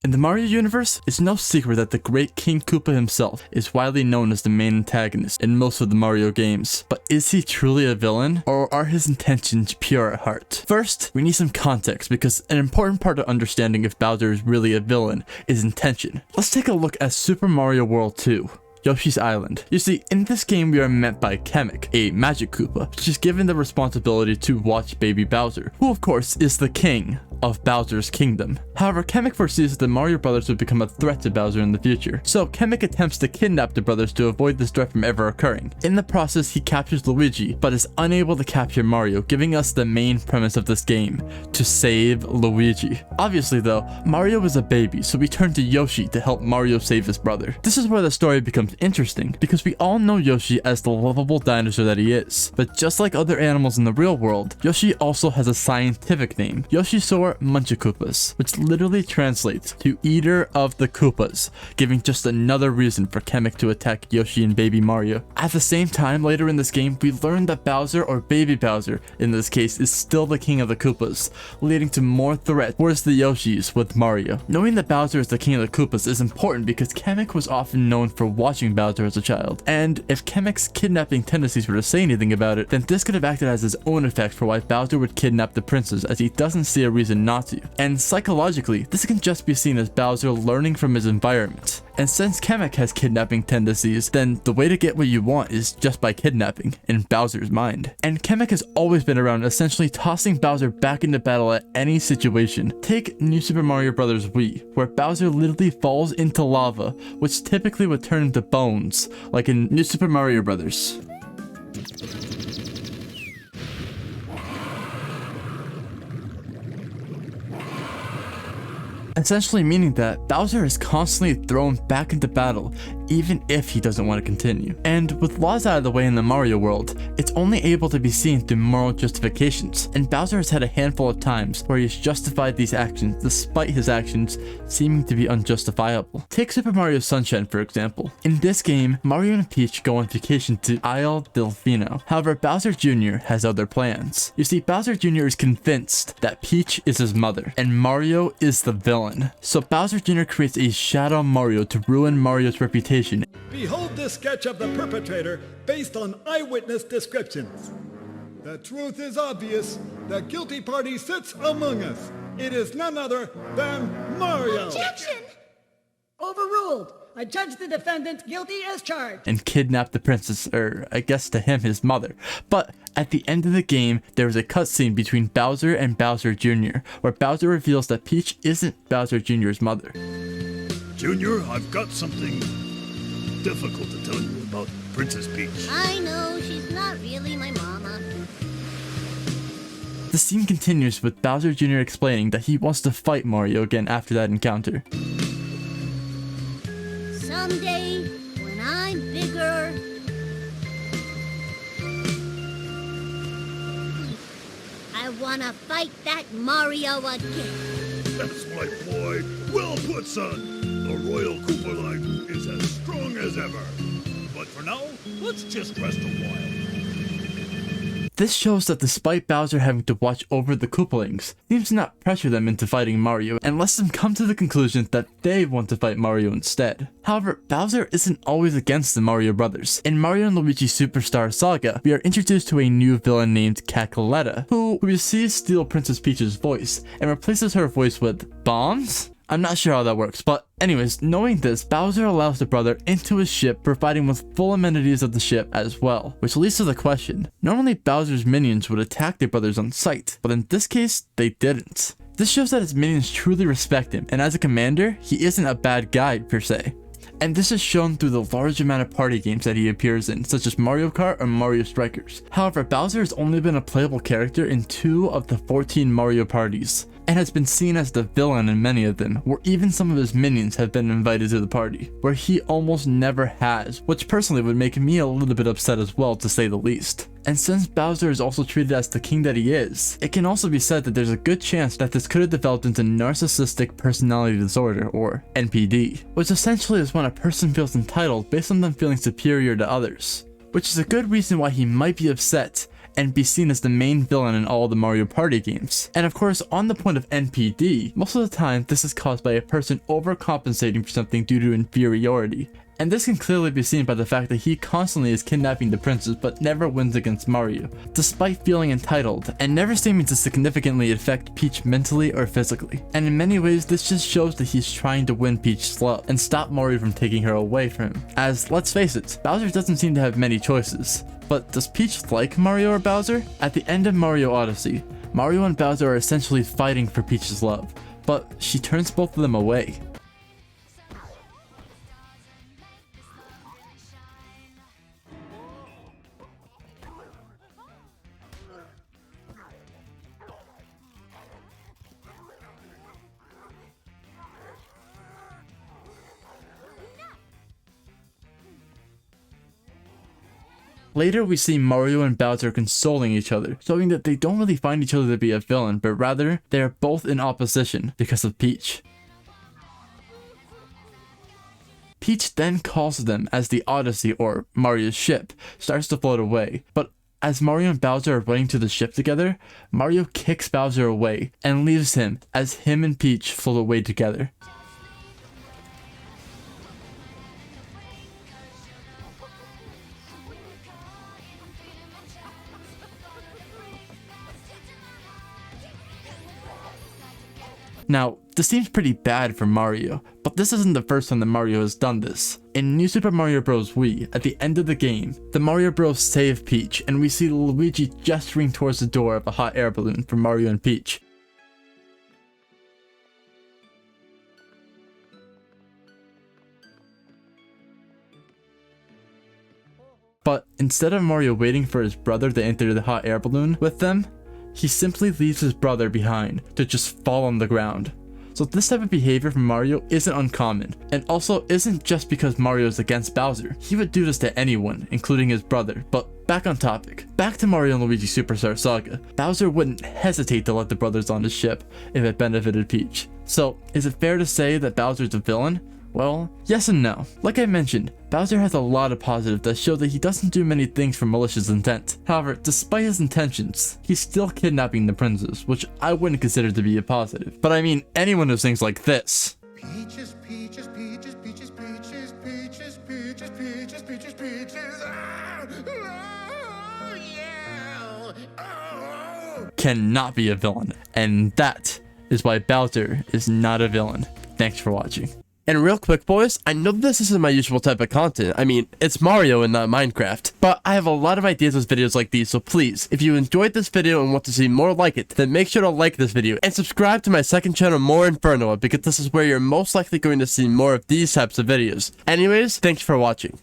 In the Mario universe, it's no secret that the great King Koopa himself is widely known as the main antagonist in most of the Mario games. But is he truly a villain, or are his intentions pure at heart? First, we need some context because an important part of understanding if Bowser is really a villain is intention. Let's take a look at Super Mario World 2. Yoshi's Island. You see, in this game we are met by Kamek, a magic Koopa, which is given the responsibility to watch baby Bowser, who of course is the king of Bowser's kingdom. However, Kamek foresees that the Mario brothers would become a threat to Bowser in the future, so Kamek attempts to kidnap the brothers to avoid this threat from ever occurring. In the process, he captures Luigi, but is unable to capture Mario, giving us the main premise of this game, to save Luigi. Obviously though, Mario is a baby, so we turn to Yoshi to help Mario save his brother. This is where the story becomes interesting, because we all know Yoshi as the lovable dinosaur that he is, but just like other animals in the real world, Yoshi also has a scientific name, Yoshisaur Munchakoopas, which literally translates to Eater of the Koopas, giving just another reason for Kamek to attack Yoshi and baby Mario. At the same time, later in this game, we learn that Bowser, or baby Bowser in this case, is still the king of the Koopas, leading to more threat towards the Yoshis with Mario. Knowing that Bowser is the king of the Koopas is important because Kamek was often known for watching Bowser as a child, and if Kamek's kidnapping tendencies were to say anything about it, then this could have acted as his own effect for why Bowser would kidnap the princess, as he doesn't see a reason not to. And psychologically, this can just be seen as Bowser learning from his environment. And since Kamek has kidnapping tendencies, then the way to get what you want is just by kidnapping, in Bowser's mind. And Kamek has always been around, essentially tossing Bowser back into battle at any situation. Take New Super Mario Bros. Wii, where Bowser literally falls into lava, which typically would turn into bones, like in New Super Mario Bros. Essentially meaning that Bowser is constantly thrown back into battle even if he doesn't want to continue. And with laws out of the way in the Mario world, it's only able to be seen through moral justifications, and Bowser has had a handful of times where he's justified these actions despite his actions seeming to be unjustifiable. Take Super Mario Sunshine for example. In this game, Mario and Peach go on vacation to Isle Delfino. However, Bowser Jr. has other plans. You see, Bowser Jr. is convinced that Peach is his mother, and Mario is the villain. So Bowser Jr. creates a Shadow Mario to ruin Mario's reputation. Behold this sketch of the perpetrator based on eyewitness descriptions. The truth is obvious. The guilty party sits among us. It is none other than Mario. Objection! Overruled. I judge the defendant guilty as charged. And kidnap the princess, or I guess to him, his mother. But at the end of the game, there is a cutscene between Bowser and Bowser Jr., where Bowser reveals that Peach isn't Bowser Jr.'s mother. Junior, I've got something difficult to tell you about Princess Peach. I know, she's not really my mama. The scene continues with Bowser Jr. explaining that he wants to fight Mario again after that encounter. Someday, when I'm bigger, I wanna fight that Mario again. That's my boy. Well put, son. The Royal Koopa line is as strong as ever. But for now, let's just rest a while. This shows that despite Bowser having to watch over the Koopalings, he seems to not pressure them into fighting Mario and lets them come to the conclusion that they want to fight Mario instead. However, Bowser isn't always against the Mario brothers. In Mario & Luigi Superstar Saga, we are introduced to a new villain named Cackletta, who we see steal Princess Peach's voice and replaces her voice with bombs? I'm not sure how that works, but anyways, knowing this, Bowser allows the brother into his ship, providing with full amenities of the ship as well, which leads to the question. Normally Bowser's minions would attack their brothers on sight, but in this case, they didn't. This shows that his minions truly respect him, and as a commander, he isn't a bad guy per se. And this is shown through the large amount of party games that he appears in, such as Mario Kart or Mario Strikers. However, Bowser has only been a playable character in 2 of the 14 Mario parties, and has been seen as the villain in many of them, where even some of his minions have been invited to the party, where he almost never has, which personally would make me a little bit upset as well, to say the least. And since Bowser is also treated as the king that he is, it can also be said that there's a good chance that this could have developed into narcissistic personality disorder, or NPD, which essentially is when a person feels entitled based on them feeling superior to others, which is a good reason why he might be upset and be seen as the main villain in all the Mario Party games. And of course, on the point of NPD, most of the time this is caused by a person overcompensating for something due to inferiority. And this can clearly be seen by the fact that he constantly is kidnapping the princess but never wins against Mario, despite feeling entitled, and never seeming to significantly affect Peach mentally or physically. And in many ways, this just shows that he's trying to win Peach's love and stop Mario from taking her away from him. As, let's face it, Bowser doesn't seem to have many choices. But does Peach like Mario or Bowser? At the end of Mario Odyssey, Mario and Bowser are essentially fighting for Peach's love, but she turns both of them away. Later, we see Mario and Bowser consoling each other, showing that they don't really find each other to be a villain, but rather, they are both in opposition because of Peach. Peach then calls them as the Odyssey, or Mario's ship, starts to float away, but as Mario and Bowser are running to the ship together, Mario kicks Bowser away and leaves him as him and Peach float away together. Now, this seems pretty bad for Mario, but this isn't the first time that Mario has done this. In New Super Mario Bros. Wii, at the end of the game, the Mario Bros. Save Peach, and we see Luigi gesturing towards the door of a hot air balloon for Mario and Peach. But instead of Mario waiting for his brother to enter the hot air balloon with them, he simply leaves his brother behind to just fall on the ground. So this type of behavior from Mario isn't uncommon, and also isn't just because Mario is against Bowser. He would do this to anyone, including his brother. But back on topic. Back to Mario and Luigi Superstar Saga. Bowser wouldn't hesitate to let the brothers on his ship if it benefited Peach. So is it fair to say that Bowser's a villain? Well, yes and no. Like I mentioned, Bowser has a lot of positives that show that he doesn't do many things for malicious intent. However, despite his intentions, he's still kidnapping the princess, which I wouldn't consider to be a positive. But I mean, anyone who sings like this. Peaches, peaches, peaches, peaches, peaches, peaches, peaches, peaches, peaches, peaches, oh, yeah, oh. Cannot be a villain. And that is why Bowser is not a villain. Thanks for watching. And real quick, boys, I know this isn't my usual type of content. I mean, it's Mario and not Minecraft. But I have a lot of ideas with videos like these, so please, if you enjoyed this video and want to see more like it, then make sure to like this video and subscribe to my second channel, More Inferno, because this is where you're most likely going to see more of these types of videos. Anyways, thanks for watching.